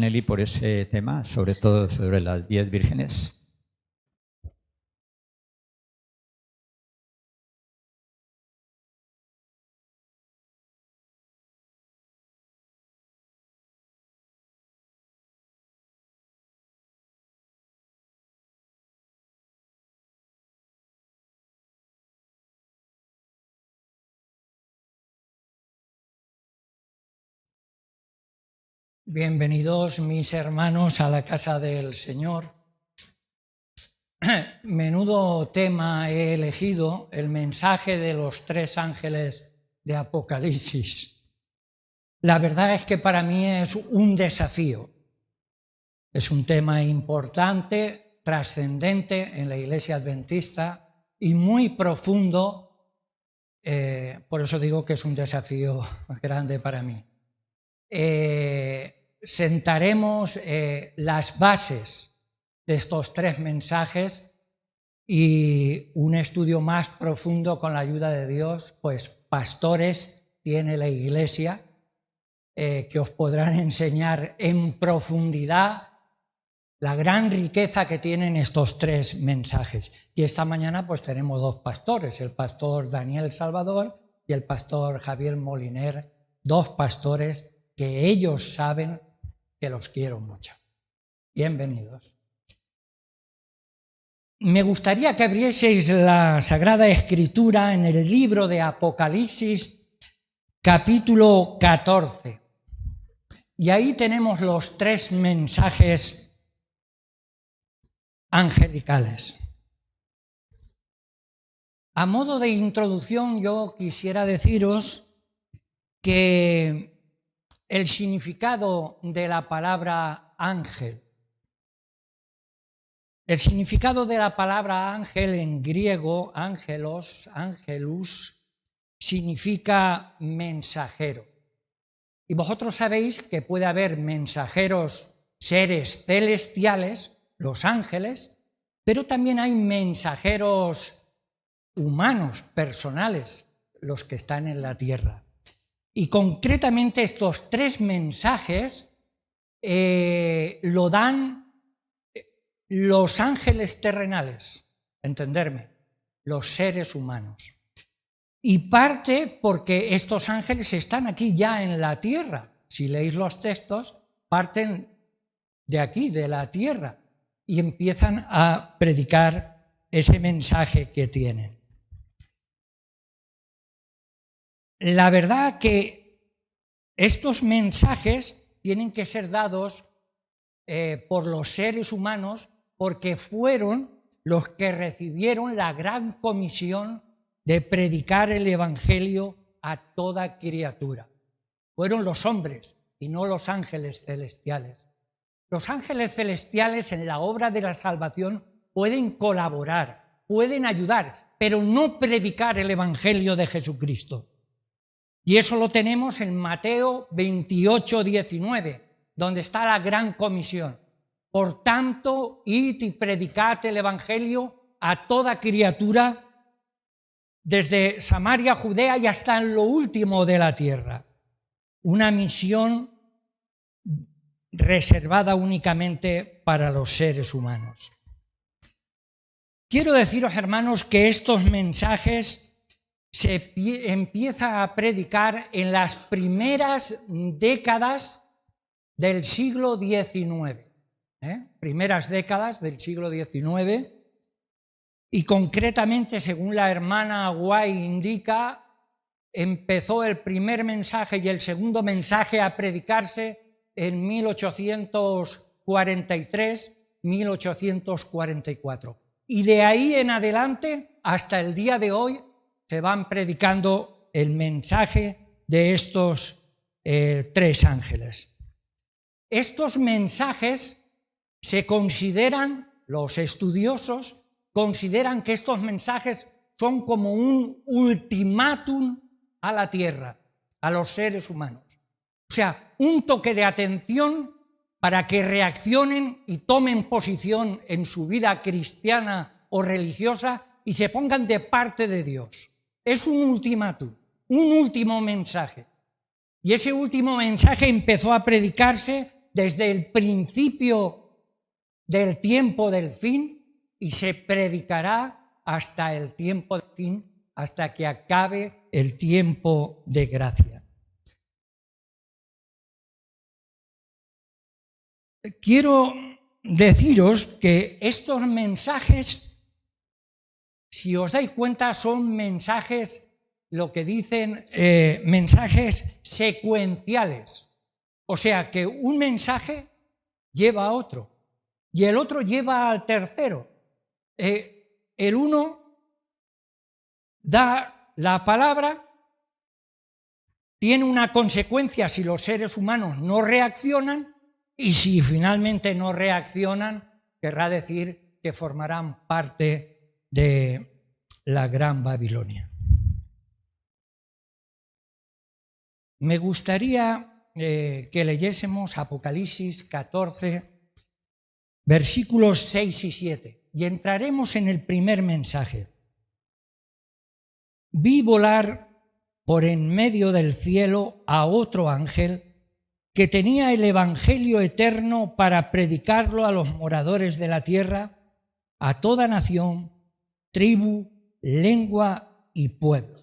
Nelly, por ese tema, sobre todo sobre las 10 vírgenes. Bienvenidos mis hermanos a la casa del Señor. Menudo tema he elegido, el mensaje de los 3 ángeles de Apocalipsis. La verdad es que para mí es un desafío. Es un tema importante, trascendente en la Iglesia Adventista y muy profundo. Por eso digo que es un desafío grande para mí. Sentaremos las bases de estos 3 mensajes y un estudio más profundo con la ayuda de Dios, pues pastores tiene la Iglesia que os podrán enseñar en profundidad la gran riqueza que tienen estos 3 mensajes. Y esta mañana pues tenemos 2 pastores, el pastor Daniel Salvador y el pastor Javier Moliner, 2 pastores que ellos saben que los quiero mucho. Bienvenidos. Me gustaría que abrieseis la Sagrada Escritura en el libro de Apocalipsis, capítulo 14. Y ahí tenemos los 3 mensajes angelicales. A modo de introducción, yo quisiera deciros que el significado de la palabra ángel. El significado de la palabra ángel en griego, ángelos, ángelus, significa mensajero. Y vosotros sabéis que puede haber mensajeros, seres celestiales, los ángeles, pero también hay mensajeros humanos, personales, los que están en la tierra. Y concretamente estos 3 mensajes lo dan los ángeles terrenales, entenderme, los seres humanos. Y parte porque estos ángeles están aquí ya en la tierra. Si leéis los textos, parten de aquí, de la tierra, y empiezan a predicar ese mensaje que tienen. La verdad que estos mensajes tienen que ser dados por los seres humanos porque fueron los que recibieron la gran comisión de predicar el Evangelio a toda criatura. Fueron los hombres y no los ángeles celestiales. Los ángeles celestiales en la obra de la salvación pueden colaborar, pueden ayudar, pero no predicar el Evangelio de Jesucristo. Y eso lo tenemos en Mateo 28, 19, donde está la gran comisión. Por tanto, id y predicad el Evangelio a toda criatura, desde Samaria, Judea y hasta en lo último de la tierra. Una misión reservada únicamente para los seres humanos. Quiero deciros, hermanos, que estos mensajes se empieza a predicar en las primeras décadas del siglo XIX. Primeras décadas del siglo XIX, y concretamente, según la hermana White indica, empezó el primer mensaje y el segundo mensaje a predicarse en 1843-1844. Y de ahí en adelante, hasta el día de hoy, se van predicando el mensaje de estos 3 ángeles. Estos mensajes se consideran, los estudiosos consideran que estos mensajes son como un ultimátum a la tierra, a los seres humanos. O sea, un toque de atención para que reaccionen y tomen posición en su vida cristiana o religiosa y se pongan de parte de Dios. Es un ultimátum, un último mensaje. Y ese último mensaje empezó a predicarse desde el principio del tiempo del fin y se predicará hasta el tiempo del fin, hasta que acabe el tiempo de gracia. Quiero deciros que estos mensajes, si os dais cuenta, son mensajes, lo que dicen, mensajes secuenciales. O sea, que un mensaje lleva a otro y el otro lleva al tercero. El uno da la palabra, tiene una consecuencia si los seres humanos no reaccionan, y si finalmente no reaccionan, querrá decir que formarán parte de la Gran Babilonia. Me gustaría que leyésemos Apocalipsis 14, versículos 6 y 7, y entraremos en el primer mensaje. Vi volar por en medio del cielo a otro ángel que tenía el Evangelio eterno para predicarlo a los moradores de la tierra, a toda nación, tribu, lengua y pueblo.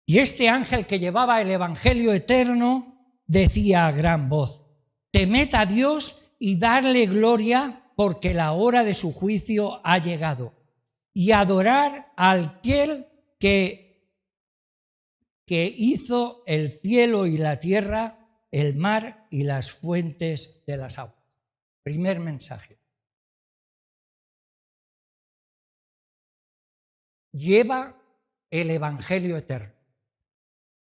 Y este ángel que llevaba el Evangelio eterno decía a gran voz: temed a Dios y darle gloria, porque la hora de su juicio ha llegado, y adorar al aquel que hizo el cielo y la tierra, el mar y las fuentes de las aguas. Primer mensaje. Lleva el Evangelio eterno.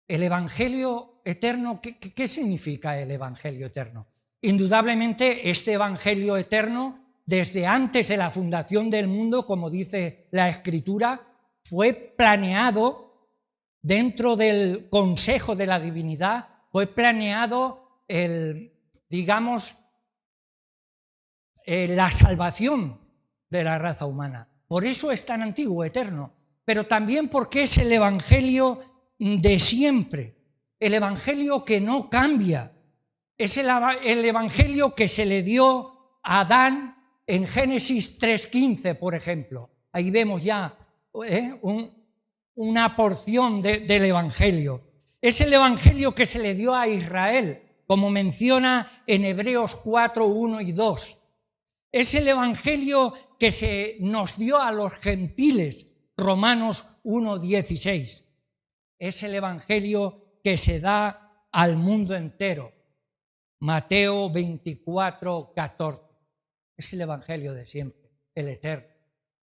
El Evangelio eterno, ¿qué significa el Evangelio eterno? Indudablemente este Evangelio eterno, desde antes de la fundación del mundo, como dice la Escritura, fue planeado dentro del consejo de la divinidad, fue planeado la salvación de la raza humana. Por eso es tan antiguo, eterno, pero también porque es el Evangelio de siempre, el Evangelio que no cambia, es el Evangelio que se le dio a Adán en Génesis 3:15, por ejemplo. Ahí vemos ya una porción del Evangelio. Es el Evangelio que se le dio a Israel, como menciona en Hebreos 4, 1 y 2. Es el Evangelio que se nos dio a los gentiles, Romanos 1, 16. Es el Evangelio que se da al mundo entero, Mateo 24, 14. Es el Evangelio de siempre, el eterno.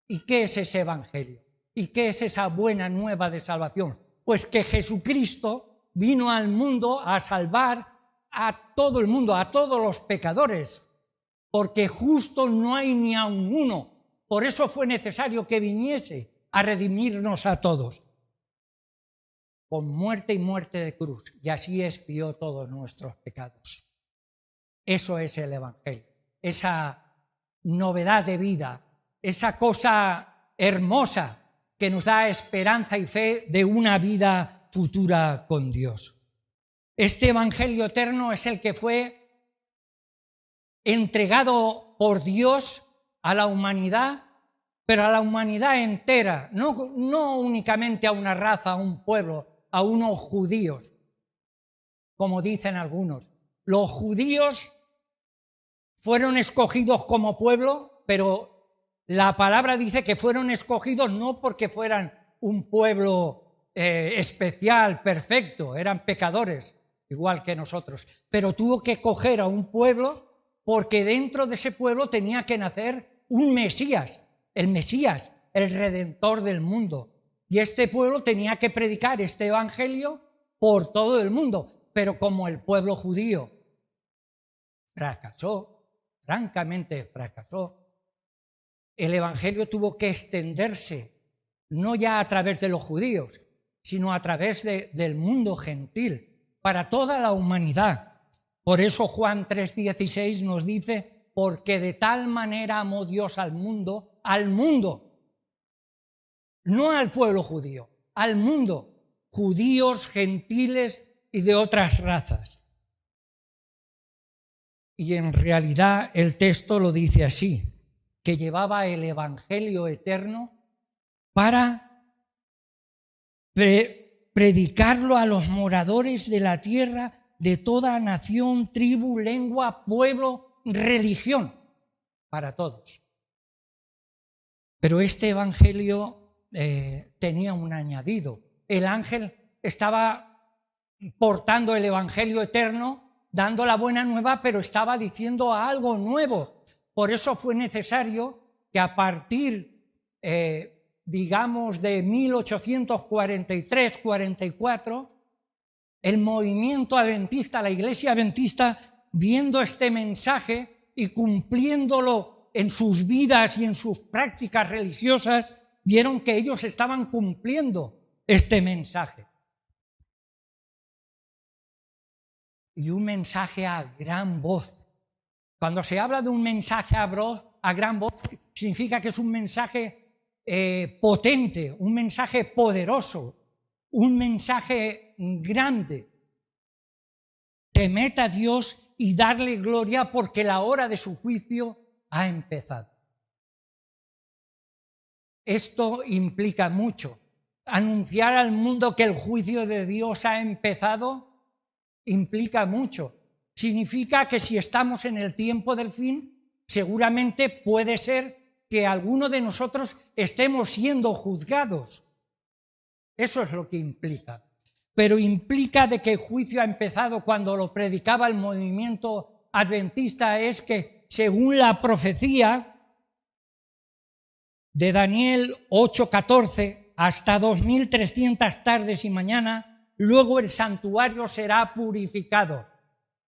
¿Y qué es ese Evangelio? ¿Y qué es esa buena nueva de salvación? Pues que Jesucristo vino al mundo a salvar a todo el mundo, a todos los pecadores, porque justo no hay ni aun uno. Por eso fue necesario que viniese a redimirnos a todos, con muerte y muerte de cruz, y así expió todos nuestros pecados. Eso es el Evangelio, esa novedad de vida, esa cosa hermosa que nos da esperanza y fe de una vida futura con Dios. Este Evangelio eterno es el que fue entregado por Dios a la humanidad, pero a la humanidad entera, no únicamente a una raza, a un pueblo, a unos judíos, como dicen algunos. Los judíos fueron escogidos como pueblo, pero la palabra dice que fueron escogidos no porque fueran un pueblo especial, perfecto, eran pecadores, igual que nosotros, pero tuvo que coger a un pueblo porque dentro de ese pueblo tenía que nacer un Mesías, el Redentor del mundo. Y este pueblo tenía que predicar este evangelio por todo el mundo, pero como el pueblo judío fracasó, francamente fracasó, el evangelio tuvo que extenderse, no ya a través de los judíos, sino a través del mundo gentil, para toda la humanidad. Por eso Juan 3:16 nos dice: porque de tal manera amó Dios al mundo, no al pueblo judío, al mundo, judíos, gentiles y de otras razas. y en realidad el texto lo dice así, que llevaba el Evangelio eterno para predicarlo a los moradores de la tierra de toda nación, tribu, lengua, pueblo, religión, para todos. Pero este Evangelio tenía un añadido. El ángel estaba portando el Evangelio eterno, dando la buena nueva, pero estaba diciendo algo nuevo. Por eso fue necesario que a partir, digamos, de 1843-44, el movimiento adventista, la Iglesia adventista, viendo este mensaje y cumpliéndolo en sus vidas y en sus prácticas religiosas, vieron que ellos estaban cumpliendo este mensaje. Y un mensaje a gran voz. Cuando se habla de un mensaje a gran voz, significa que es un mensaje potente, un mensaje poderoso, un mensaje grande. Temed a Dios y darle gloria porque la hora de su juicio ha empezado. Esto implica mucho. Anunciar al mundo que el juicio de Dios ha empezado implica mucho. Significa que si estamos en el tiempo del fin, seguramente puede ser que alguno de nosotros estemos siendo juzgados. Eso es lo que implica. Pero implica de que el juicio ha empezado cuando lo predicaba el movimiento adventista, es que según la profecía de Daniel 8:14, hasta 2300 tardes y mañanas, luego el santuario será purificado.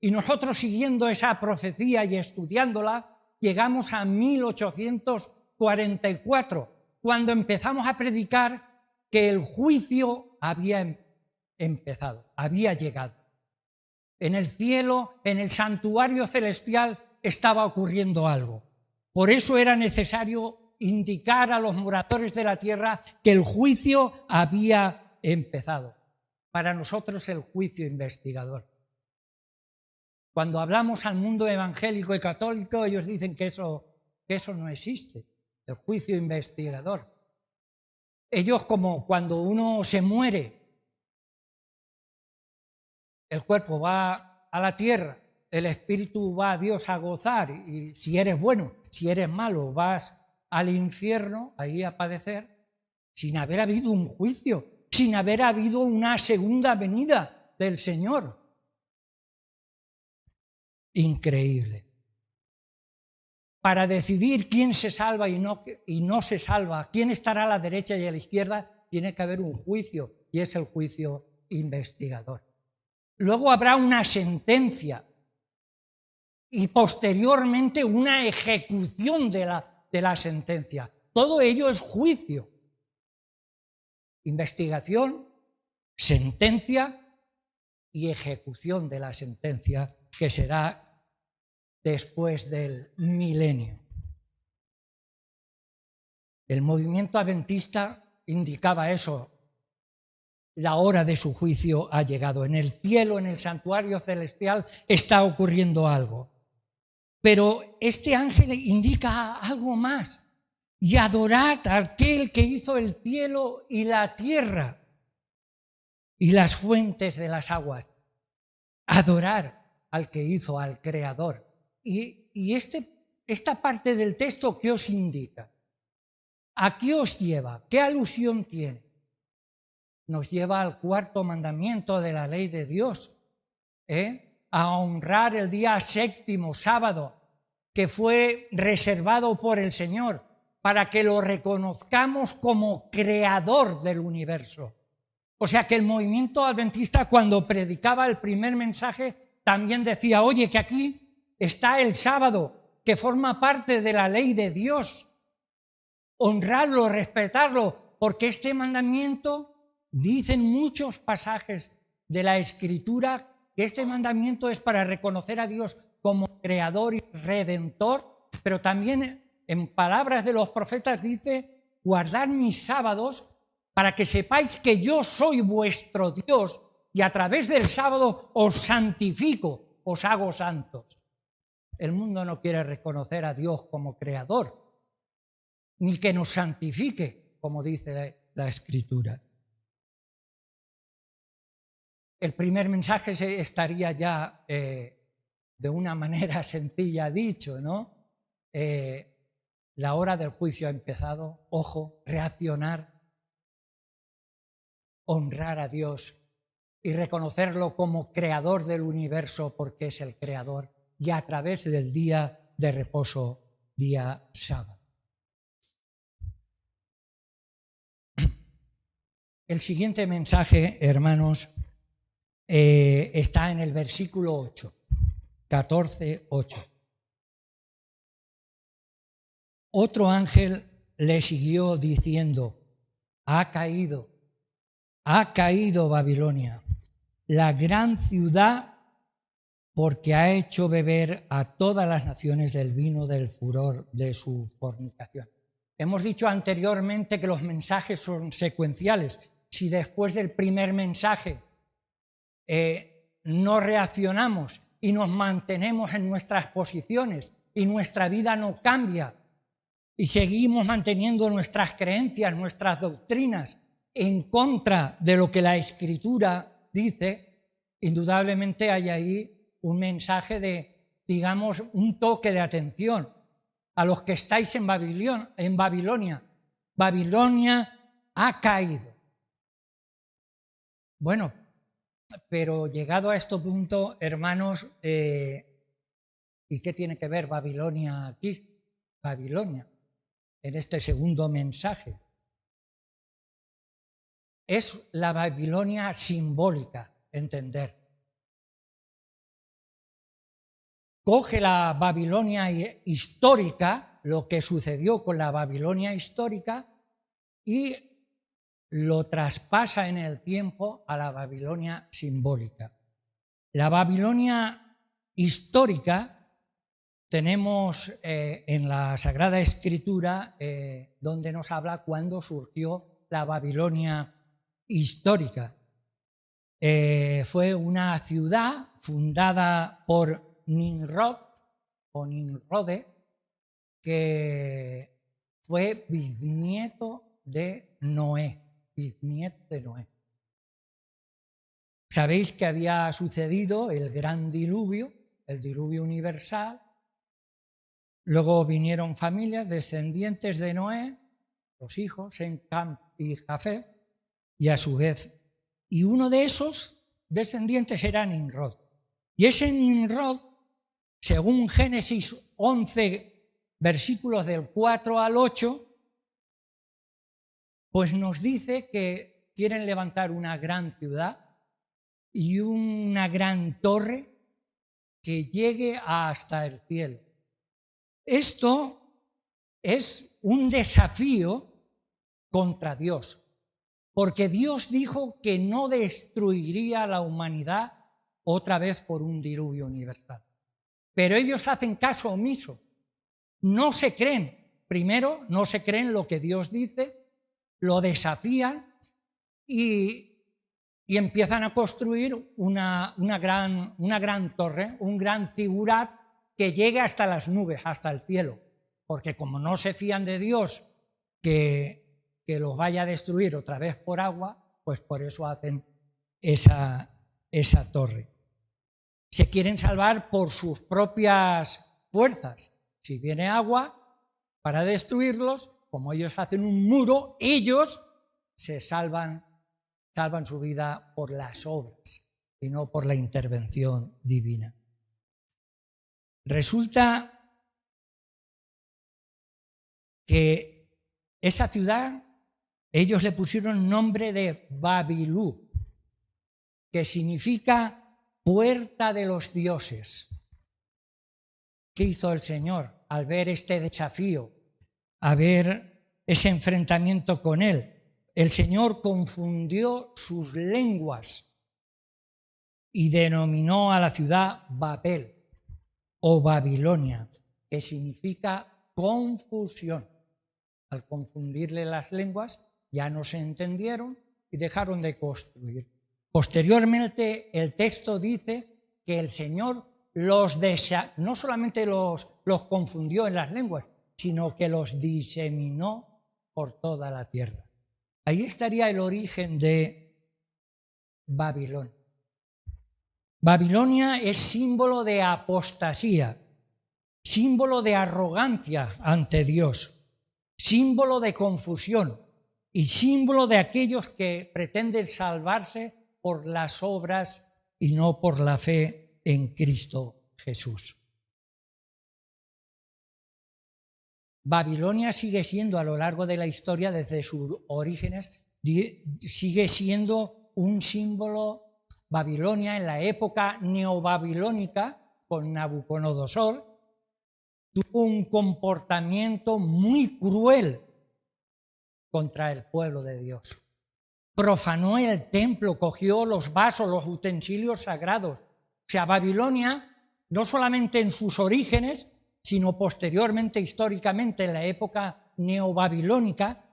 Y nosotros, siguiendo esa profecía y estudiándola, llegamos a 1844, cuando empezamos a predicar que el juicio había empezado, había llegado. En el cielo, en el santuario celestial, estaba ocurriendo algo. Por eso era necesario indicar a los moradores de la tierra que el juicio había empezado. Para nosotros el juicio investigador. Cuando hablamos al mundo evangélico y católico, ellos dicen que eso no existe, el juicio investigador. Ellos, como cuando uno se muere, el cuerpo va a la tierra, el espíritu va a Dios a gozar, y si eres bueno, si eres malo, vas al infierno, ahí a padecer, sin haber habido un juicio, sin haber habido una segunda venida del Señor. Increíble. Para decidir quién se salva y no se salva, quién estará a la derecha y a la izquierda, tiene que haber un juicio, y es el juicio investigador. Luego habrá una sentencia y posteriormente una ejecución de la sentencia. Todo ello es juicio. Investigación, sentencia y ejecución de la sentencia, que será después del milenio. El movimiento adventista indicaba eso. La hora de su juicio ha llegado. En el cielo, en el santuario celestial, está ocurriendo algo. Pero este ángel indica algo más. Y adorad a aquel que hizo el cielo y la tierra y las fuentes de las aguas. Adorar al que hizo, al Creador. Y esta parte del texto, ¿qué os indica? ¿A qué os lleva? ¿Qué alusión tiene? Nos lleva al cuarto mandamiento de la ley de Dios, a honrar el día séptimo, sábado, que fue reservado por el Señor, para que lo reconozcamos como creador del universo. O sea que el movimiento adventista, cuando predicaba el primer mensaje, también decía, oye, que aquí está el sábado, que forma parte de la ley de Dios. Honrarlo, respetarlo, porque este mandamiento, dicen muchos pasajes de la Escritura, que este mandamiento es para reconocer a Dios como creador y redentor, pero también en palabras de los profetas dice, guardad mis sábados para que sepáis que yo soy vuestro Dios y a través del sábado os santifico, os hago santos. El mundo no quiere reconocer a Dios como creador, ni que nos santifique, como dice la Escritura. El primer mensaje estaría ya de una manera sencilla dicho, ¿no? La hora del juicio ha empezado, ojo, reaccionar, honrar a Dios y reconocerlo como creador del universo porque es el creador, y a través del día de reposo, día sábado. El siguiente mensaje, hermanos, está en el versículo 8, 14:8. Otro ángel le siguió diciendo: ha caído Babilonia, la gran ciudad, porque ha hecho beber a todas las naciones del vino del furor de su fornicación. Hemos dicho anteriormente que los mensajes son secuenciales. Si después del primer mensaje no reaccionamos y nos mantenemos en nuestras posiciones y nuestra vida no cambia y seguimos manteniendo nuestras creencias, nuestras doctrinas en contra de lo que la Escritura dice, indudablemente hay ahí un mensaje de, digamos, un toque de atención a los que estáis en Babilonia. Babilonia ha caído. Bueno, pero llegado a este punto, hermanos, ¿y qué tiene que ver Babilonia aquí? Babilonia, en este segundo mensaje. Es la Babilonia simbólica, entender. Coge la Babilonia histórica, lo que sucedió con la Babilonia histórica, y lo traspasa en el tiempo a la Babilonia simbólica. La Babilonia histórica tenemos en la Sagrada Escritura donde nos habla cuándo surgió la Babilonia histórica. Fue una ciudad fundada por Nimrod o Nimrode, que fue bisnieto de Noé. Sabéis que había sucedido el gran diluvio, el diluvio universal. Luego vinieron familias descendientes de Noé, los hijos, Sem, Cam y Jafet, y a su vez, y uno de esos descendientes era Nimrod. Y ese Nimrod, según Génesis 11, versículos del 4 al 8, pues nos dice que quieren levantar una gran ciudad y una gran torre que llegue hasta el cielo. Esto es un desafío contra Dios, porque Dios dijo que no destruiría a la humanidad otra vez por un diluvio universal. Pero ellos hacen caso omiso, no se creen, primero no se creen lo que Dios dice, lo desafían y empiezan a construir una gran torre, un gran zigurat que llegue hasta las nubes, hasta el cielo, porque como no se fían de Dios que los vaya a destruir otra vez por agua, pues por eso hacen esa torre. Se quieren salvar por sus propias fuerzas. Si viene agua para destruirlos, como ellos hacen un muro, ellos se salvan su vida por las obras y no por la intervención divina. Resulta que esa ciudad, ellos le pusieron nombre de Babilú, que significa puerta de los dioses. ¿Qué hizo el Señor al ver este desafío, a ver ese enfrentamiento con él? El Señor confundió sus lenguas y denominó a la ciudad Babel o Babilonia, que significa confusión. Al confundirle las lenguas ya no se entendieron y dejaron de construir. Posteriormente el texto dice que el Señor no solamente los confundió en las lenguas, sino que los diseminó por toda la tierra. Ahí estaría el origen de Babilonia. Babilonia es símbolo de apostasía, símbolo de arrogancia ante Dios, símbolo de confusión y símbolo de aquellos que pretenden salvarse por las obras y no por la fe en Cristo Jesús. Babilonia sigue siendo a lo largo de la historia, desde sus orígenes, sigue siendo un símbolo. Babilonia en la época neobabilónica con Nabucodonosor tuvo un comportamiento muy cruel contra el pueblo de Dios. Profanó el templo, cogió los vasos, los utensilios sagrados. O sea, Babilonia, no solamente en sus orígenes, sino posteriormente, históricamente, en la época neobabilónica,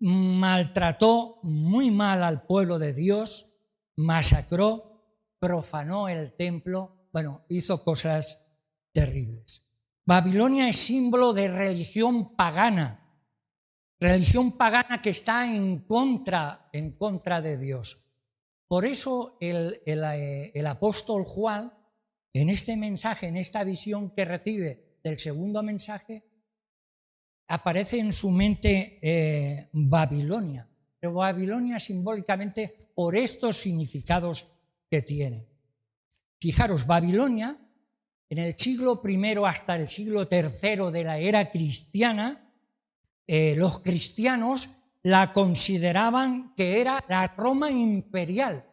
maltrató muy mal al pueblo de Dios, masacró, profanó el templo, hizo cosas terribles. Babilonia es símbolo de religión pagana que está en contra de Dios. Por eso el apóstol Juan, en este mensaje, en esta visión que recibe del segundo mensaje, aparece en su mente Babilonia, pero Babilonia simbólicamente por estos significados que tiene. Fijaros, Babilonia, en el siglo I hasta el siglo III de la era cristiana, los cristianos la consideraban que era la Roma imperial,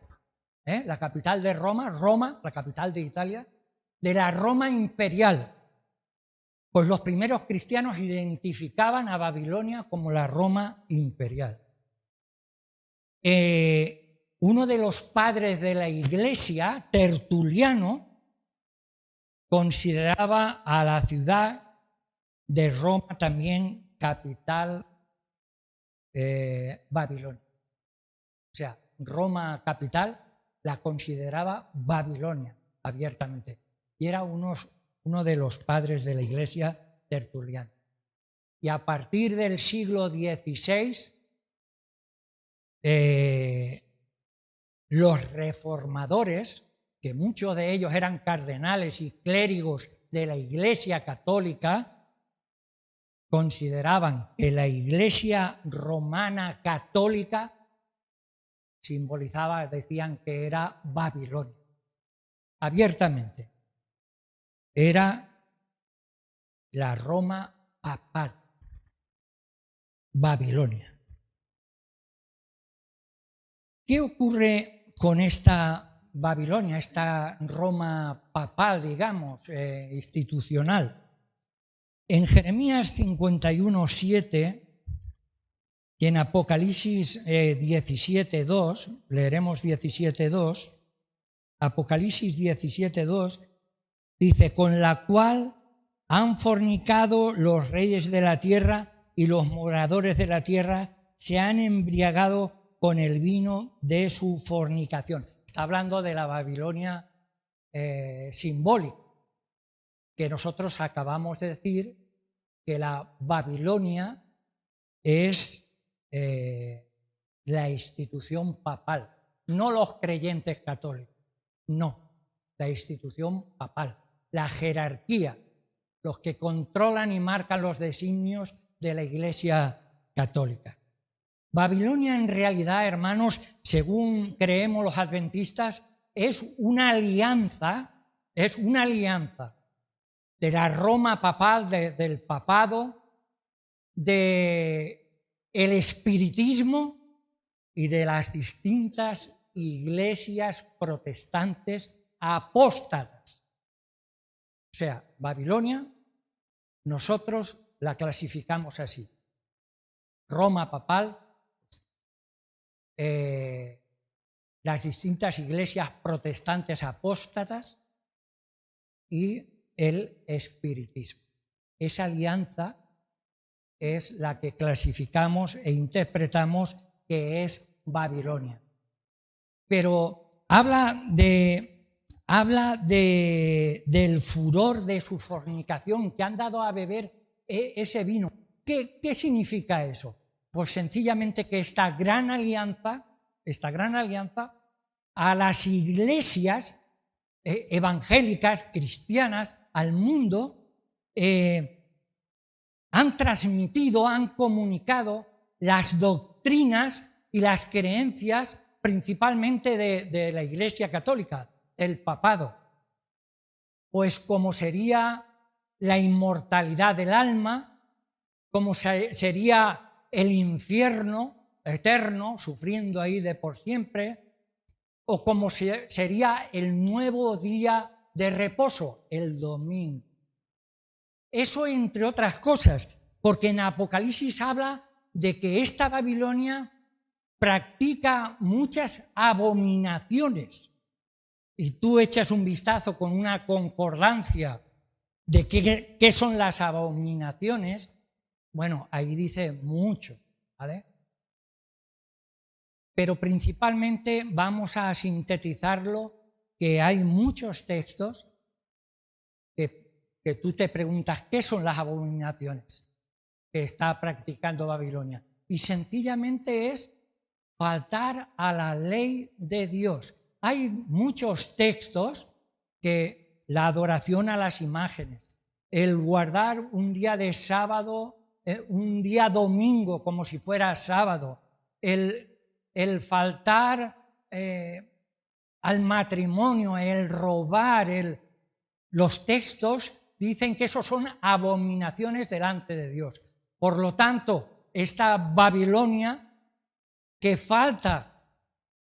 la capital de Roma, la capital de Italia, de la Roma imperial. Pues los primeros cristianos identificaban a Babilonia como la Roma imperial. Uno de los padres de la Iglesia, Tertuliano, consideraba a la ciudad de Roma también capital Babilonia. O sea, Roma capital la consideraba Babilonia abiertamente. Y era uno de los padres de la Iglesia, Tertuliano. Y a partir del siglo XVI, los reformadores, que muchos de ellos eran cardenales y clérigos de la Iglesia católica, consideraban que la Iglesia romana católica simbolizaba, decían que era Babilonia. Abiertamente. Era la Roma papal, Babilonia. ¿Qué ocurre con esta Babilonia, esta Roma papal, digamos, institucional? En Jeremías 51:7 y en Apocalipsis 17:2, leeremos 17:2, Apocalipsis 17:2, dice, con la cual han fornicado los reyes de la tierra y los moradores de la tierra se han embriagado con el vino de su fornicación. Está hablando de la Babilonia simbólica, que nosotros acabamos de decir que la Babilonia es la institución papal, no los creyentes católicos, no, la institución papal, la jerarquía, los que controlan y marcan los designios de la Iglesia católica. Babilonia en realidad, hermanos, según creemos los adventistas, es una alianza de la Roma papal, del papado, del espiritismo y de las distintas iglesias protestantes apóstatas. O sea, Babilonia, nosotros la clasificamos así. Roma papal, las distintas iglesias protestantes apóstatas y el espiritismo. Esa alianza es la que clasificamos e interpretamos que es Babilonia. Pero habla de habla del furor de su fornicación, que han dado a beber ese vino. ¿Qué significa eso? Pues sencillamente que esta gran alianza a las iglesias evangélicas, cristianas, al mundo, han transmitido, han comunicado las doctrinas y las creencias principalmente de la Iglesia Católica, el papado. Pues como sería la inmortalidad del alma, como sería el infierno eterno, sufriendo ahí de por siempre, o como sería el nuevo día de reposo, el domingo. Eso entre otras cosas, porque en Apocalipsis habla de que esta Babilonia practica muchas abominaciones. Y tú echas un vistazo con una concordancia de qué son las abominaciones, bueno, ahí dice mucho, ¿vale? Pero principalmente vamos a sintetizarlo, que hay muchos textos que tú te preguntas qué son las abominaciones que está practicando Babilonia. Y sencillamente es faltar a la ley de Dios. Hay muchos textos que la adoración a las imágenes, el guardar un día de sábado, un día domingo como si fuera sábado, el faltar al matrimonio, el robar, los textos dicen que esos son abominaciones delante de Dios. Por lo tanto, esta Babilonia que falta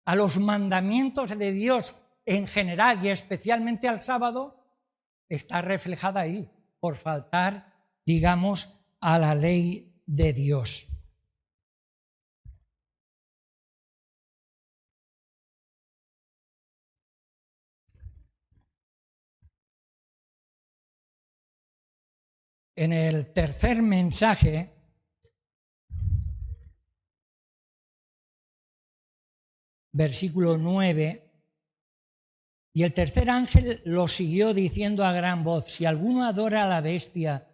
a los mandamientos de Dios en general y especialmente al sábado, está reflejada ahí, por faltar, digamos, a la ley de Dios. En el tercer mensaje, versículo 9, y el tercer ángel lo siguió diciendo a gran voz: si alguno adora a la bestia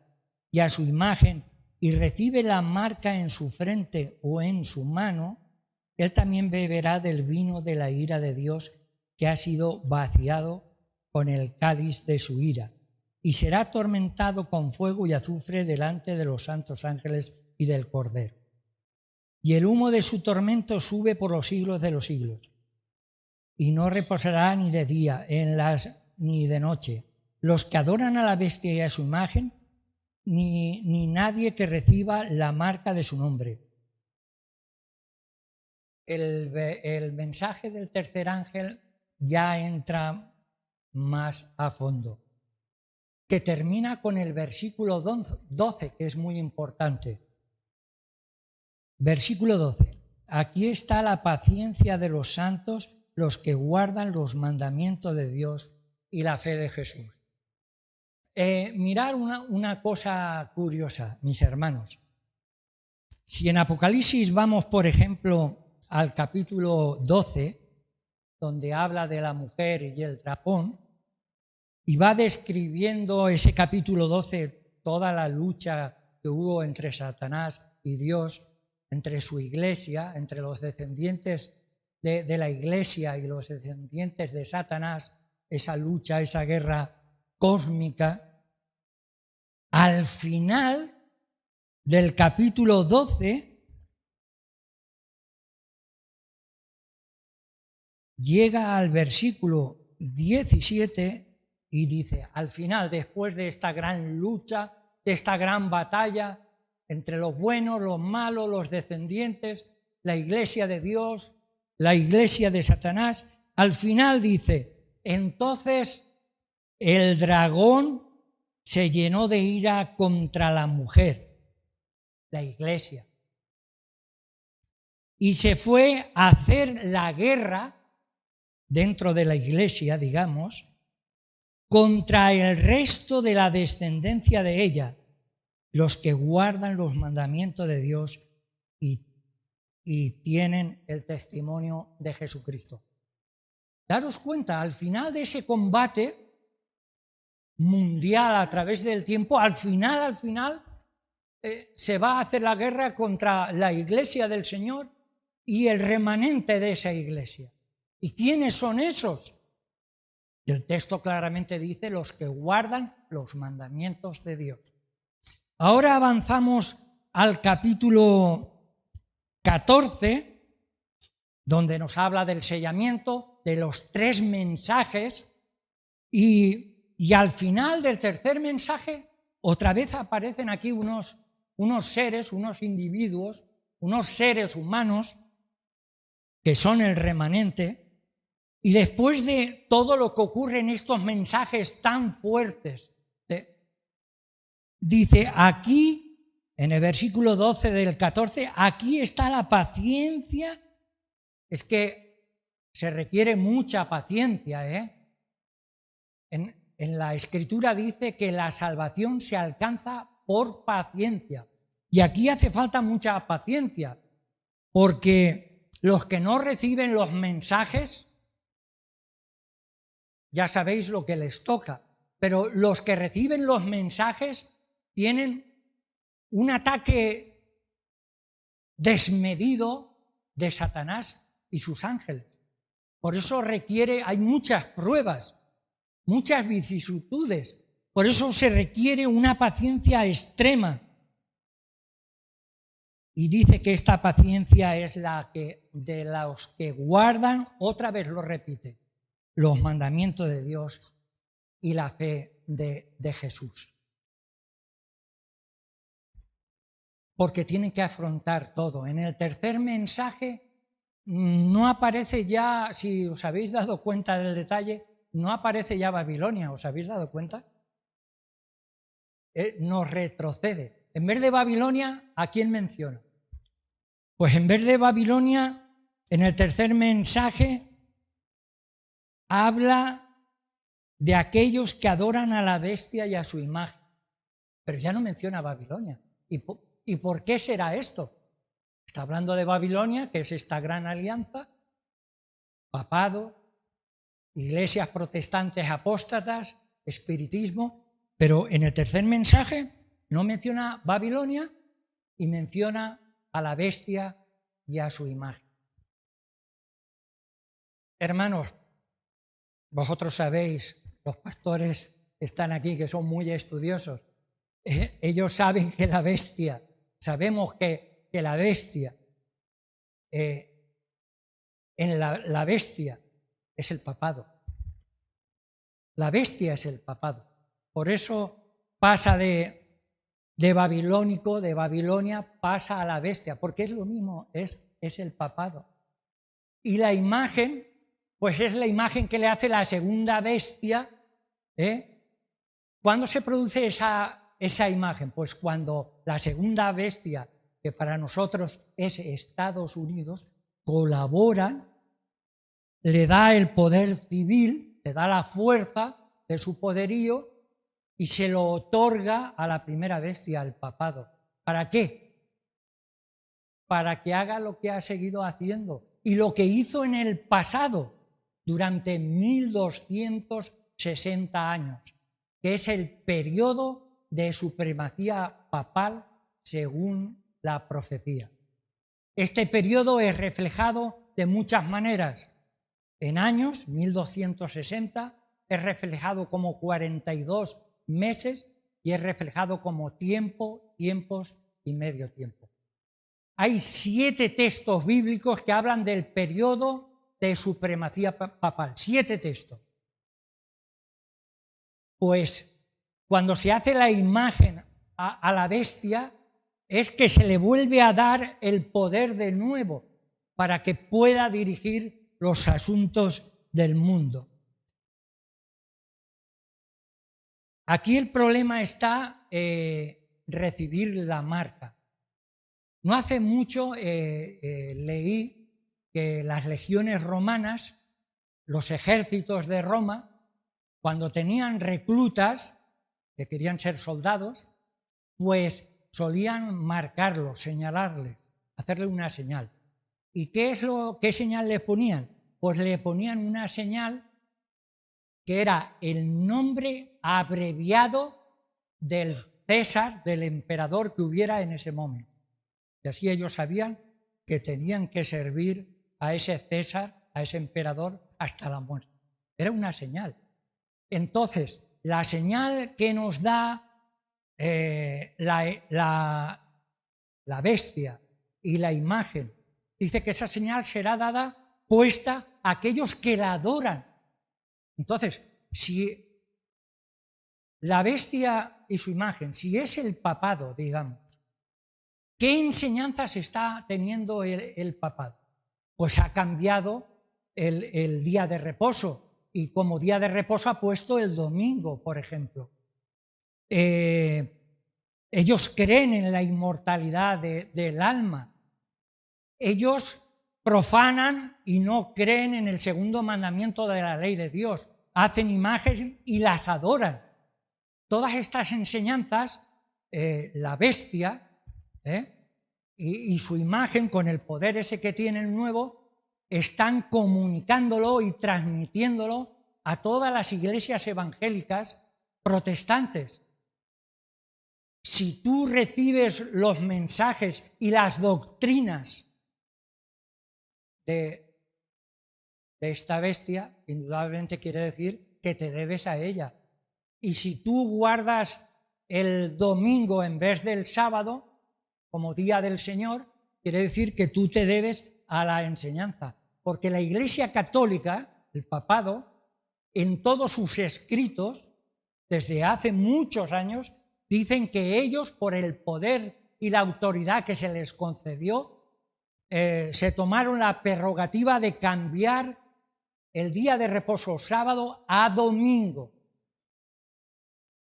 y a su imagen y recibe la marca en su frente o en su mano, él también beberá del vino de la ira de Dios, que ha sido vaciado con el cáliz de su ira, y será atormentado con fuego y azufre delante de los santos ángeles y del Cordero. Y el humo de su tormento sube por los siglos de los siglos, y no reposará ni de día ni de noche los que adoran a la bestia y a su imagen, ni nadie que reciba la marca de su nombre. El mensaje del tercer ángel ya entra más a fondo, que termina con el versículo 12, que es muy importante. Versículo 12. Aquí está la paciencia de los santos, los que guardan los mandamientos de Dios y la fe de Jesús. Mirad una cosa curiosa, mis hermanos. Si en Apocalipsis vamos, por ejemplo, al capítulo 12, donde habla de la mujer y el dragón, y va describiendo ese capítulo 12 toda la lucha que hubo entre Satanás y Dios, entre su iglesia, entre los descendientes de la iglesia y los descendientes de Satanás, esa lucha, esa guerra cósmica. Al final del capítulo 12 llega al versículo 17 y dice: al final, después de esta gran lucha, de esta gran batalla entre los buenos, los malos, los descendientes, la iglesia de Dios, la iglesia de Satanás, al final dice: entonces el dragón se llenó de ira contra la mujer, la iglesia, y se fue a hacer la guerra dentro de la iglesia, digamos, contra el resto de la descendencia de ella, los que guardan los mandamientos de Dios y tienen el testimonio de Jesucristo. daros cuenta, al final de ese combate mundial a través del tiempo, al final, se va a hacer la guerra contra la iglesia del Señor y el remanente de esa iglesia. ¿Y quiénes son esos? El texto claramente dice los que guardan los mandamientos de Dios. Ahora avanzamos al capítulo 14, donde nos habla del sellamiento, de los 3 mensajes, y al final del tercer mensaje, otra vez aparecen aquí unos seres, unos individuos, unos seres humanos, que son el remanente, y después de todo lo que ocurre en estos mensajes tan fuertes, dice aquí, en el versículo 12 del 14, aquí está la paciencia. Es que se requiere mucha paciencia, En la Escritura dice que la salvación se alcanza por paciencia. Y aquí hace falta mucha paciencia, porque los que no reciben los mensajes, ya sabéis lo que les toca, pero los que reciben los mensajes tienen un ataque desmedido de Satanás y sus ángeles. Por eso hay muchas pruebas, muchas vicisitudes, por eso se requiere una paciencia extrema. Y dice que esta paciencia es de los que guardan, otra vez lo repite, los mandamientos de Dios y la fe de Jesús. Porque tienen que afrontar todo. En el tercer mensaje no aparece ya, si os habéis dado cuenta del detalle, no aparece ya Babilonia, ¿os habéis dado cuenta? Nos retrocede. En vez de Babilonia, ¿a quién menciona? Pues en vez de Babilonia, en el tercer mensaje, habla de aquellos que adoran a la bestia y a su imagen. Pero ya no menciona Babilonia. ¿Y por qué será esto? Está hablando de Babilonia, que es esta gran alianza, papado, iglesias protestantes apóstatas, espiritismo, pero en el tercer mensaje no menciona Babilonia y menciona a la bestia y a su imagen. Hermanos, vosotros sabéis, los pastores están aquí que son muy estudiosos, ellos saben que la bestia, sabemos que la bestia, la bestia es el papado. La bestia es el papado. Por eso pasa de babilónico, de Babilonia, pasa a la bestia, porque es lo mismo, es el papado. Y la imagen, pues es la imagen que le hace la segunda bestia. ¿Cuándo se produce esa imagen? Pues cuando la segunda bestia, que para nosotros es Estados Unidos, colabora, le da el poder civil, le da la fuerza de su poderío y se lo otorga a la primera bestia, al papado. ¿Para qué? Para que haga lo que ha seguido haciendo y lo que hizo en el pasado durante 1260 años, que es el periodo de supremacía papal según la profecía. Este periodo es reflejado de muchas maneras. En años, 1260, es reflejado como 42 meses y es reflejado como tiempos y medio tiempo. Hay 7 textos bíblicos que hablan del periodo de supremacía papal, 7 textos. Pues cuando se hace la imagen a la bestia, es que se le vuelve a dar el poder de nuevo para que pueda dirigir los asuntos del mundo. Aquí el problema está recibir la marca. No hace mucho leí que las legiones romanas, los ejércitos de Roma, cuando tenían reclutas que querían ser soldados, pues solían marcarlos, señalarles, hacerle una señal. ¿Y qué señal les ponían? pues le ponían una señal que era el nombre abreviado del César, del emperador que hubiera en ese momento. Y así ellos sabían que tenían que servir a ese César, a ese emperador, hasta la muerte. Era una señal. Entonces, la señal que nos da la bestia y la imagen, dice que esa señal será dada, puesta a aquellos que la adoran. Entonces, si la bestia y su imagen, si es el papado, digamos, ¿qué enseñanzas está teniendo el papado? Pues ha cambiado el día de reposo, y como día de reposo ha puesto el domingo, por ejemplo. Ellos creen en la inmortalidad del alma. Ellos profanan y no creen en el segundo mandamiento de la ley de Dios. Hacen imágenes y las adoran. Todas estas enseñanzas, la bestia y su imagen, con el poder ese que tiene el nuevo, están comunicándolo y transmitiéndolo a todas las iglesias evangélicas protestantes. Si tú recibes los mensajes y las doctrinas de esta bestia, indudablemente quiere decir que te debes a ella. Y si tú guardas el domingo en vez del sábado como día del Señor, quiere decir que tú te debes a la enseñanza. Porque la Iglesia Católica, el papado, en todos sus escritos, desde hace muchos años, dicen que ellos, por el poder y la autoridad que se les concedió, se tomaron la prerrogativa de cambiar el día de reposo sábado a domingo.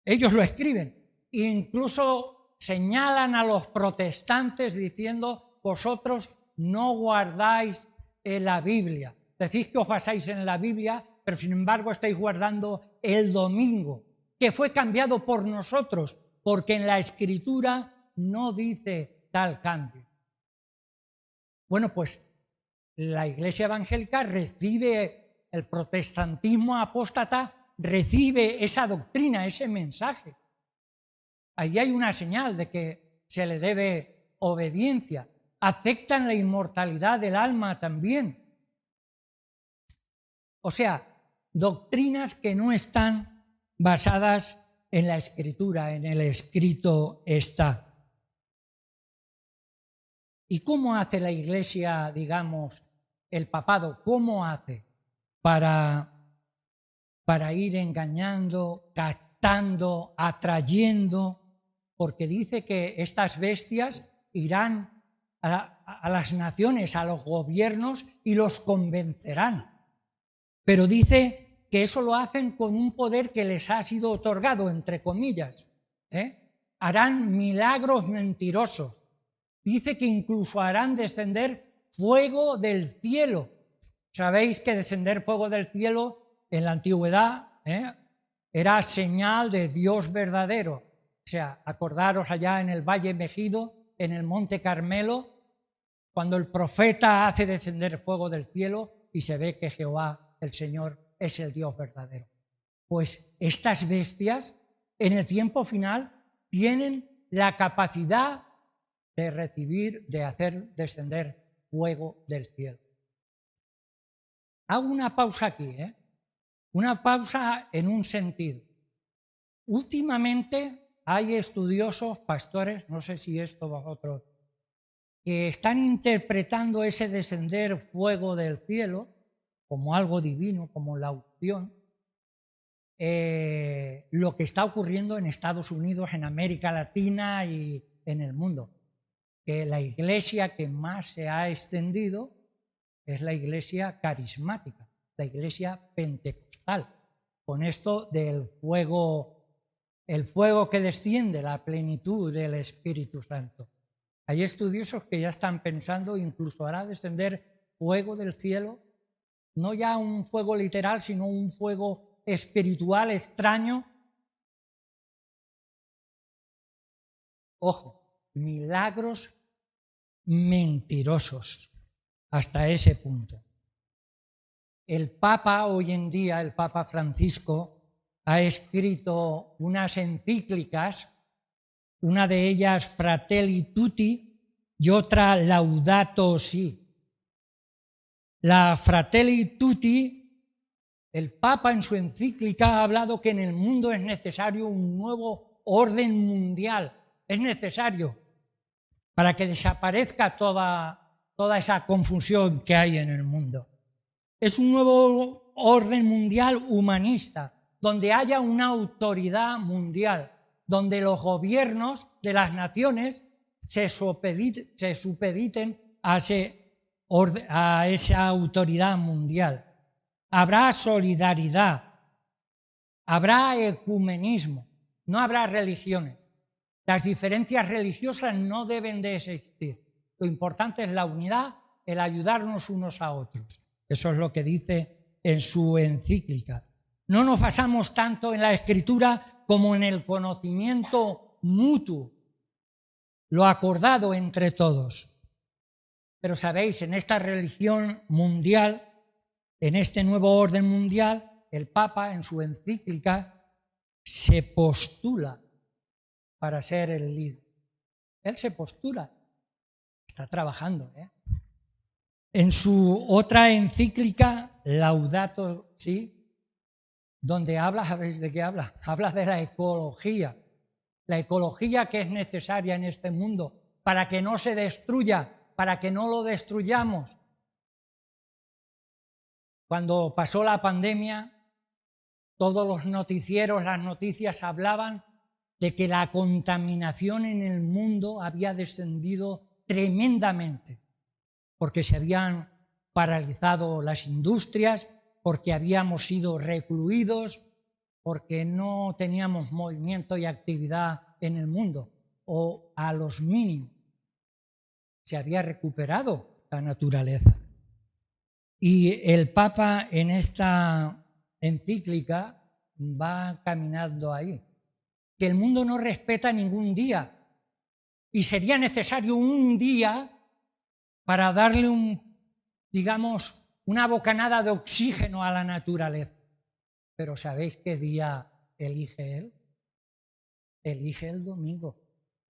Ellos lo escriben, incluso señalan a los protestantes diciendo: vosotros no guardáis la Biblia, decís que os basáis en la Biblia, pero sin embargo estáis guardando el domingo, que fue cambiado por nosotros, porque en la Escritura no dice tal cambio. Bueno, pues la Iglesia evangélica recibe, el protestantismo apóstata recibe esa doctrina, ese mensaje. Ahí hay una señal de que se le debe obediencia. Aceptan la inmortalidad del alma también. O sea, doctrinas que no están basadas en la Escritura, en el escrito está. ¿Y cómo hace la Iglesia, digamos, el papado? ¿Cómo hace para ir engañando, captando, atrayendo? Porque dice que estas bestias irán a las naciones, a los gobiernos, y los convencerán. Pero dice que eso lo hacen con un poder que les ha sido otorgado, entre comillas. Harán milagros mentirosos. Dice que incluso harán descender fuego del cielo. Sabéis que descender fuego del cielo en la antigüedad era señal de Dios verdadero. O sea, acordaros allá en el Valle Megido, en el Monte Carmelo, cuando el profeta hace descender fuego del cielo y se ve que Jehová, el Señor, es el Dios verdadero. Pues estas bestias, en el tiempo final, tienen la capacidad de recibir, de hacer descender fuego del cielo. Hago una pausa aquí, una pausa en un sentido. Últimamente hay estudiosos, pastores, no sé si esto vosotros, que están interpretando ese descender fuego del cielo como algo divino, como la unción, lo que está ocurriendo en Estados Unidos, en América Latina y en el mundo. Que la iglesia que más se ha extendido es la iglesia carismática, la iglesia pentecostal, con esto del fuego, el fuego que desciende, la plenitud del Espíritu Santo. Hay estudiosos que ya están pensando, incluso hará descender fuego del cielo, no ya un fuego literal, sino un fuego espiritual extraño. Ojo, milagros mentirosos hasta ese punto. el Papa hoy en día, el Papa Francisco, ha escrito unas encíclicas, una de ellas Fratelli Tutti y otra Laudato Si. La Fratelli Tutti, el Papa en su encíclica ha hablado que en el mundo es necesario un nuevo orden mundial, es necesario para que desaparezca toda esa confusión que hay en el mundo. Es un nuevo orden mundial humanista, donde haya una autoridad mundial, donde los gobiernos de las naciones se supediten a esa autoridad mundial. Habrá solidaridad, habrá ecumenismo, no habrá religiones. Las diferencias religiosas no deben de existir. Lo importante es la unidad, el ayudarnos unos a otros. Eso es lo que dice en su encíclica. No nos basamos tanto en la escritura como en el conocimiento mutuo, lo acordado entre todos. Pero sabéis, en esta religión mundial, en este nuevo orden mundial, el Papa en su encíclica se postula para ser el líder. Él se postula, está trabajando. En su otra encíclica, Laudato Si, donde habla, ¿sabéis de qué habla? Habla de la ecología que es necesaria en este mundo para que no se destruya, para que no lo destruyamos. Cuando pasó la pandemia, todos los noticieros, las noticias hablaban de que la contaminación en el mundo había descendido tremendamente, porque se habían paralizado las industrias, porque habíamos sido recluidos, porque no teníamos movimiento y actividad en el mundo, o a los mínimos. Se había recuperado la naturaleza. Y el Papa en esta encíclica va caminando ahí, que el mundo no respeta ningún día y sería necesario un día para darle una bocanada de oxígeno a la naturaleza. Pero ¿sabéis qué día elige él? Elige el domingo.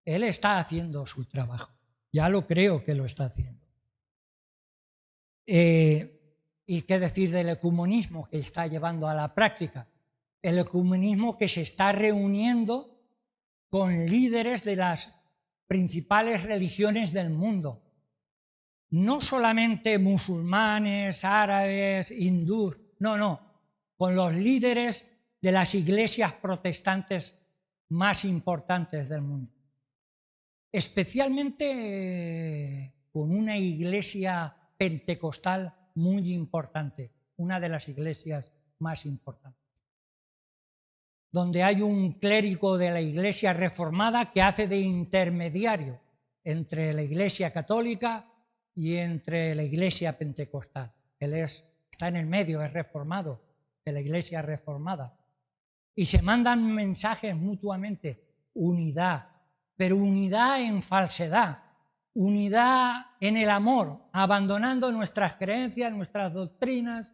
Él está haciendo su trabajo. Ya lo creo que lo está haciendo. ¿Y qué decir del ecumenismo que está llevando a la práctica? El ecumenismo que se está reuniendo con líderes de las principales religiones del mundo. No solamente musulmanes, árabes, hindús, no, con los líderes de las iglesias protestantes más importantes del mundo. Especialmente con una iglesia pentecostal muy importante, una de las iglesias más importantes, donde hay un clérigo de la iglesia reformada que hace de intermediario entre la iglesia católica y entre la iglesia pentecostal. Él está en el medio, es reformado, de la iglesia reformada. Y se mandan mensajes mutuamente, unidad, pero unidad en falsedad, unidad en el amor, abandonando nuestras creencias, nuestras doctrinas,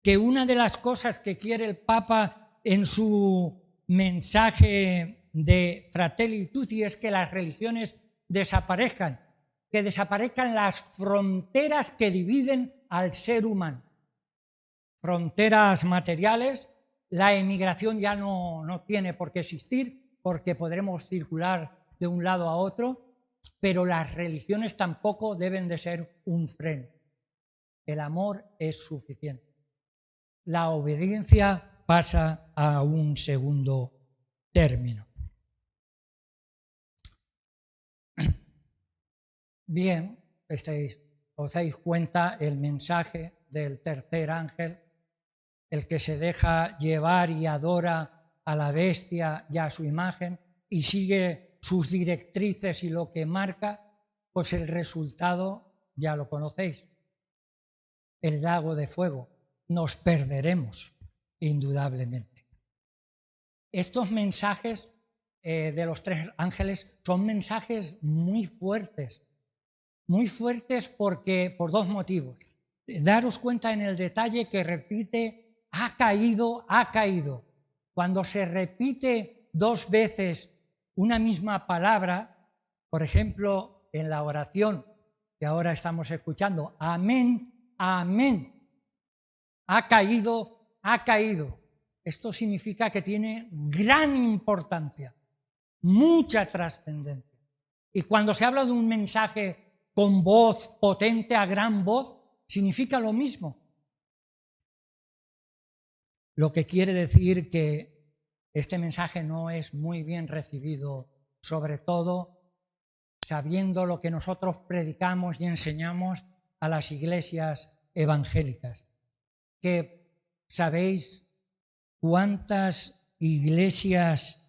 que una de las cosas que quiere el Papa en su mensaje de Fratelli Tutti es que las religiones desaparezcan, que desaparezcan las fronteras que dividen al ser humano. Fronteras materiales, la emigración ya no tiene por qué existir porque podremos circular de un lado a otro, pero las religiones tampoco deben de ser un freno. El amor es suficiente. La obediencia pasa a un segundo término. Bien, os dais cuenta el mensaje del tercer ángel, el que se deja llevar y adora a la bestia y a su imagen y sigue sus directrices y lo que marca, pues el resultado ya lo conocéis. El lago de fuego. Nos perderemos, indudablemente. Estos mensajes de los tres ángeles son mensajes muy fuertes porque, por dos motivos. Daros cuenta en el detalle que repite, ha caído, ha caído. Cuando se repite 2 veces una misma palabra, por ejemplo, en la oración que ahora estamos escuchando, amén, amén, ha caído, ha caído. Esto significa que tiene gran importancia, mucha trascendencia. Y cuando se habla de un mensaje con voz potente, a gran voz, significa lo mismo. Lo que quiere decir que este mensaje no es muy bien recibido, sobre todo sabiendo lo que nosotros predicamos y enseñamos a las iglesias evangélicas. Que ¿sabéis cuántas iglesias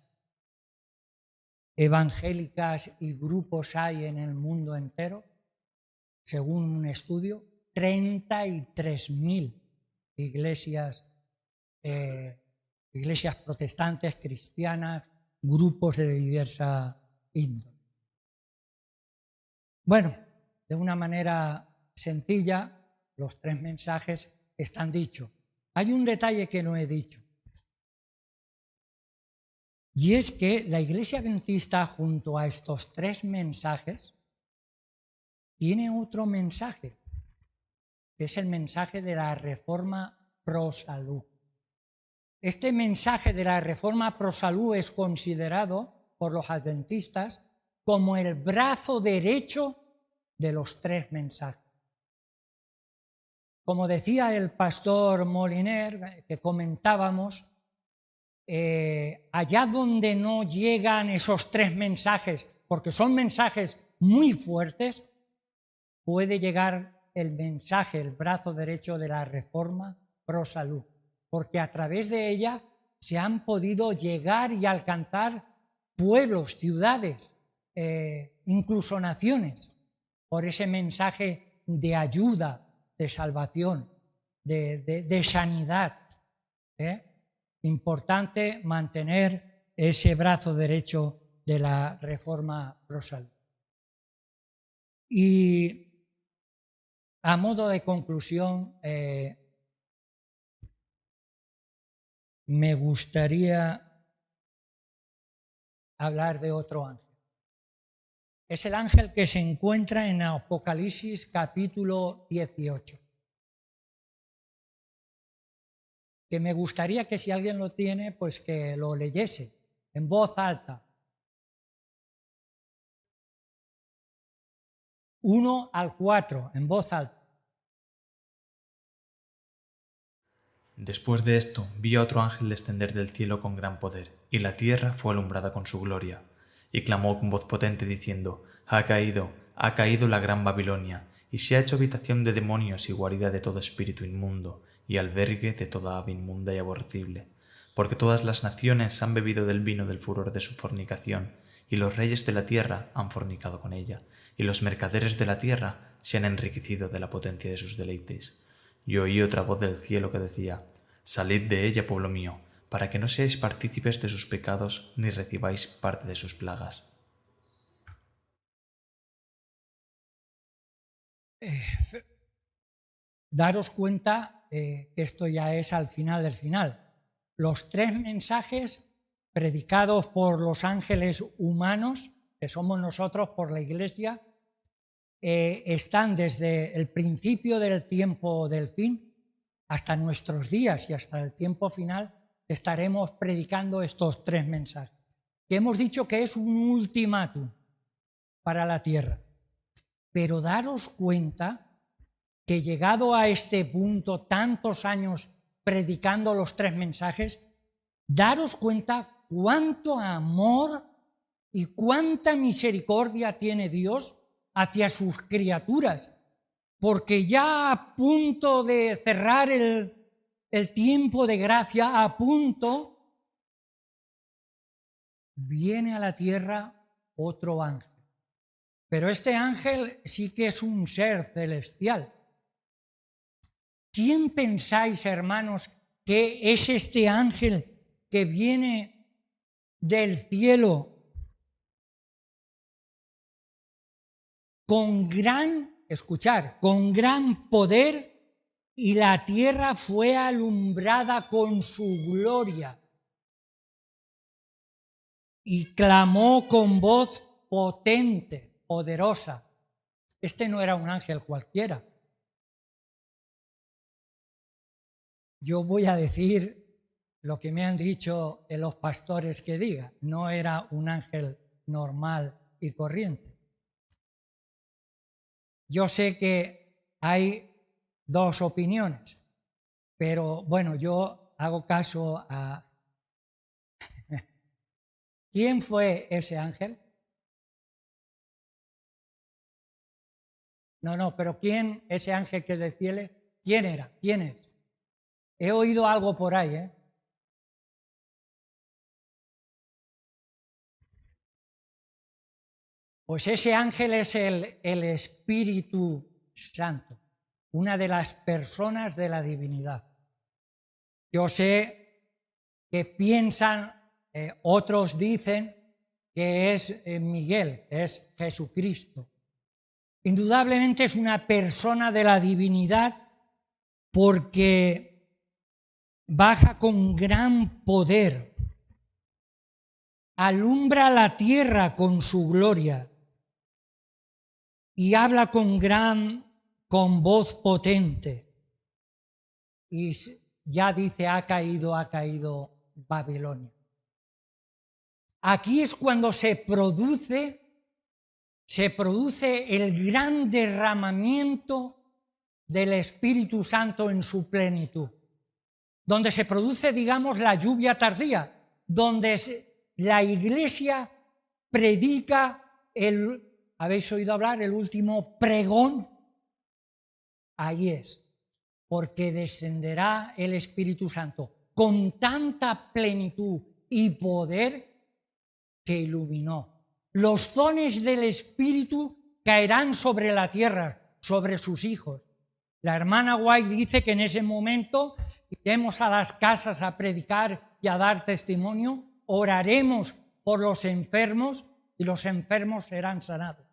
evangélicas y grupos hay en el mundo entero? Según un estudio, 33.000 iglesias protestantes, cristianas, grupos de diversa índole. Bueno, de una manera sencilla, los 3 mensajes están dichos. Hay un detalle que no he dicho, y es que la Iglesia Adventista, junto a estos 3 mensajes, tiene otro mensaje, que es el mensaje de la Reforma Pro Salud. Este mensaje de la Reforma Pro Salud es considerado por los adventistas como el brazo derecho de los 3 mensajes. Como decía el pastor Moliner, que comentábamos, allá donde no llegan esos 3 mensajes, porque son mensajes muy fuertes, puede llegar el mensaje, el brazo derecho de la Reforma Pro Salud, porque a través de ella se han podido llegar y alcanzar pueblos, ciudades, incluso naciones, por ese mensaje de ayuda, de salvación, de sanidad. Importante mantener ese brazo derecho de la Reforma Pro Salud. Y a modo de conclusión, me gustaría hablar de otro ángel. Es el ángel que se encuentra en Apocalipsis capítulo 18. Que me gustaría que si alguien lo tiene, pues que lo leyese en voz alta. 1 al 4, en voz alta. Después de esto, vi a otro ángel descender del cielo con gran poder, y la tierra fue alumbrada con su gloria. Y clamó con voz potente diciendo: ha caído la gran Babilonia, y se ha hecho habitación de demonios y guarida de todo espíritu inmundo, y albergue de toda ave inmunda y aborrecible. Porque todas las naciones han bebido del vino del furor de su fornicación, y los reyes de la tierra han fornicado con ella, y los mercaderes de la tierra se han enriquecido de la potencia de sus deleites. Y oí otra voz del cielo que decía: salid de ella, pueblo mío, para que no seáis partícipes de sus pecados ni recibáis parte de sus plagas. Daros cuenta que esto ya es al final del final. Los 3 mensajes predicados por los ángeles humanos, que somos nosotros por la Iglesia, están desde el principio del tiempo del fin hasta nuestros días y hasta el tiempo final. Estaremos predicando estos 3 mensajes, que hemos dicho que es un ultimátum para la tierra. Pero daros cuenta que llegado a este punto, tantos años predicando los 3 mensajes, daros cuenta cuánto amor y cuánta misericordia tiene Dios hacia sus criaturas, porque ya a punto de cerrar el tiempo de gracia, a punto, viene a la tierra otro ángel. Pero este ángel sí que es un ser celestial. ¿Quién pensáis, hermanos, que es este ángel que viene del cielo con gran poder y la tierra fue alumbrada con su gloria. Y clamó con voz potente, poderosa. Este no era un ángel cualquiera. Yo voy a decir lo que me han dicho los pastores que diga. No era un ángel normal y corriente. Yo sé que hay dos opiniones, pero bueno, yo hago caso a... ¿Quién fue ese ángel? No, pero ¿quién, ese ángel que del cielo? ¿Quién era? ¿Quién es? He oído algo por ahí, ¿eh? Pues ese ángel es el Espíritu Santo, una de las personas de la divinidad. Yo sé que piensan, otros dicen que es Miguel, es Jesucristo. Indudablemente es una persona de la divinidad porque baja con gran poder, alumbra la tierra con su gloria y habla con voz potente. Y ya dice, ha caído Babilonia. Aquí es cuando se produce el gran derramamiento del Espíritu Santo en su plenitud, donde se produce, digamos, la lluvia tardía, donde la Iglesia predica ¿habéis oído hablar? El último pregón. Ahí es, porque descenderá el Espíritu Santo con tanta plenitud y poder que iluminó. Los dones del Espíritu caerán sobre la tierra, sobre sus hijos. La hermana White dice que en ese momento iremos a las casas a predicar y a dar testimonio, oraremos por los enfermos y los enfermos serán sanados.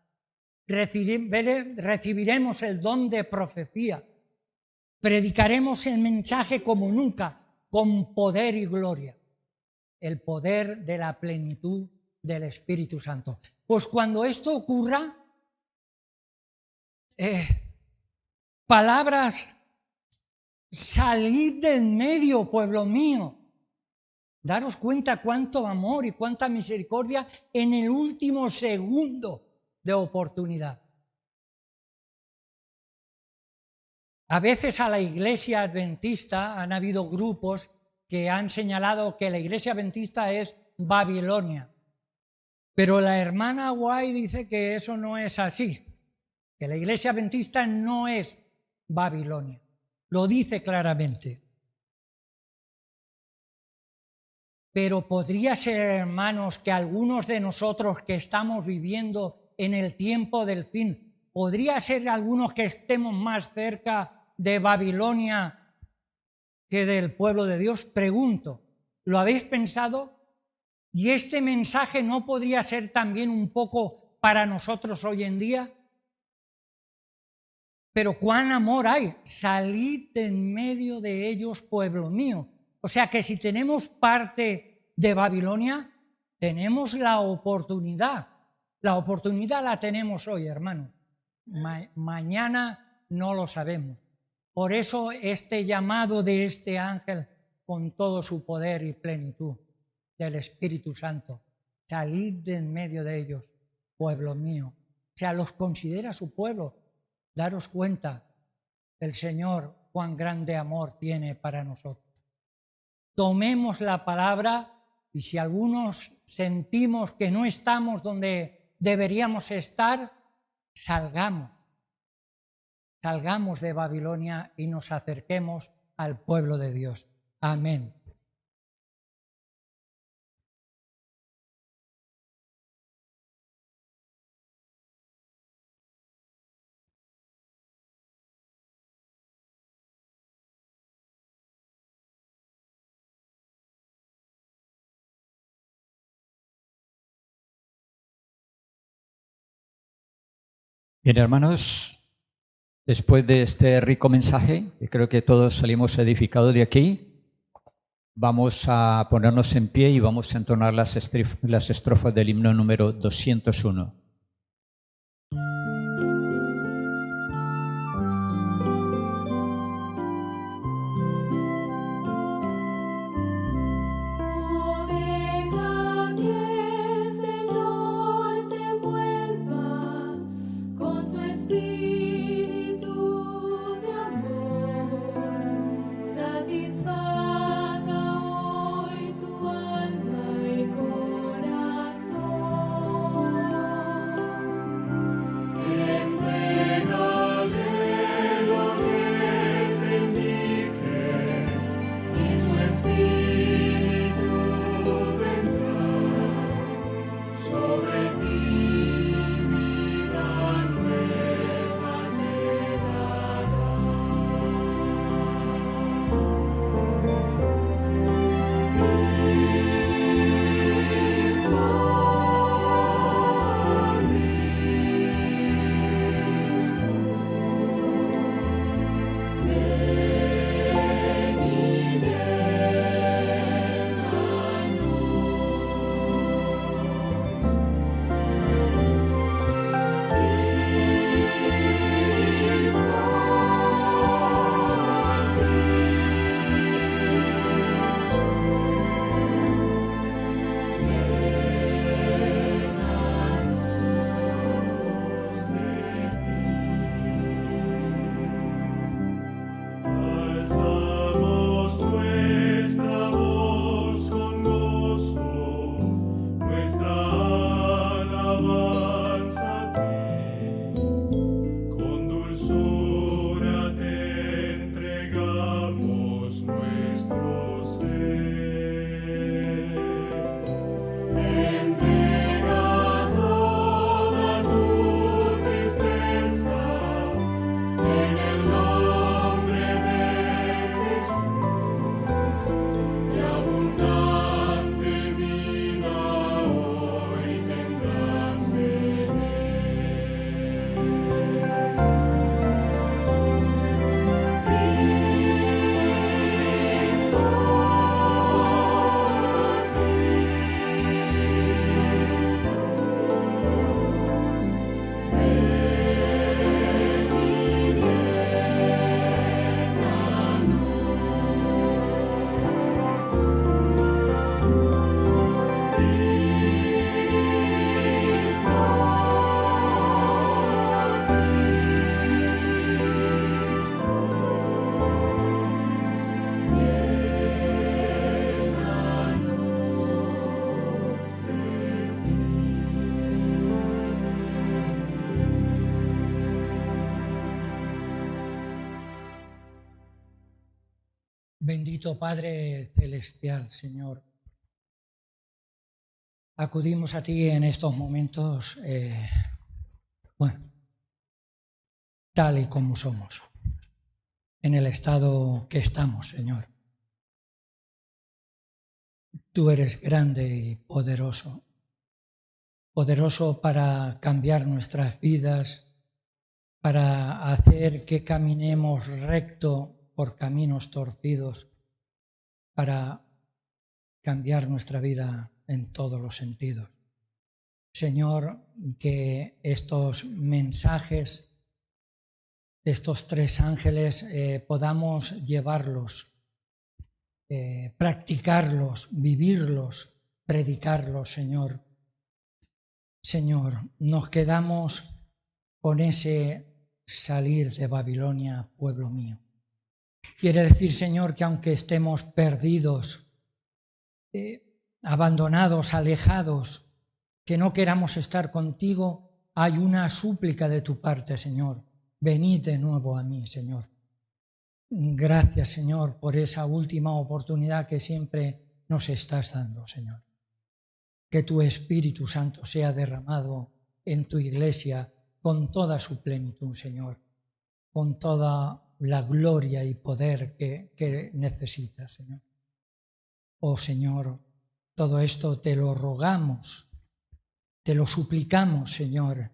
Recibiremos el don de profecía, predicaremos el mensaje como nunca, con poder y gloria, el poder de la plenitud del Espíritu Santo. Pues cuando esto ocurra, palabras, salid del medio, pueblo mío. Daros cuenta cuánto amor y cuánta misericordia en el último segundo de oportunidad. A veces a la Iglesia Adventista han habido grupos que han señalado que la Iglesia Adventista es Babilonia. Pero la hermana White dice que eso no es así, que la Iglesia Adventista no es Babilonia. Lo dice claramente. Pero podría ser, hermanos, que algunos de nosotros que estamos viviendo en el tiempo del fin, podría ser algunos que estemos más cerca de Babilonia que del pueblo de Dios. Pregunto, ¿lo habéis pensado? ¿Y este mensaje no podría ser también un poco para nosotros hoy en día? Pero cuán amor hay, salid en medio de ellos, pueblo mío. O sea que si tenemos parte de Babilonia, tenemos la oportunidad. La oportunidad la tenemos hoy, hermanos. Mañana no lo sabemos. Por eso este llamado de este ángel con todo su poder y plenitud del Espíritu Santo. Salid de en medio de ellos, pueblo mío. O sea, los considera su pueblo. Daros cuenta, el Señor cuán grande amor tiene para nosotros. Tomemos la palabra y si algunos sentimos que no estamos donde deberíamos estar, salgamos de Babilonia y nos acerquemos al pueblo de Dios. Amén. Bien, hermanos, Después de este rico mensaje, que creo que todos salimos edificados de aquí, vamos a ponernos en pie y vamos a entonar las estrofas del himno número 201. Bendito Padre Celestial, Señor, acudimos a ti en estos momentos, tal y como somos, en el estado que estamos, Señor. Tú eres grande y poderoso, poderoso para cambiar nuestras vidas, para hacer que caminemos recto por caminos torcidos, para cambiar nuestra vida en todos los sentidos. Señor, que estos mensajes de estos tres ángeles podamos llevarlos, practicarlos, vivirlos, predicarlos, Señor. Señor, nos quedamos con ese salir de Babilonia, pueblo mío. Quiere decir, Señor, que aunque estemos perdidos, abandonados, alejados, que no queramos estar contigo, hay una súplica de tu parte, Señor. Venid de nuevo a mí, Señor. Gracias, Señor, por esa última oportunidad que siempre nos estás dando, Señor. Que tu Espíritu Santo sea derramado en tu iglesia con toda su plenitud, Señor, con toda la gloria y poder que necesitas, Señor. Oh, Señor, todo esto te lo rogamos, te lo suplicamos, Señor,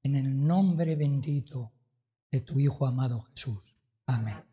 en el nombre bendito de tu Hijo amado Jesús. Amén.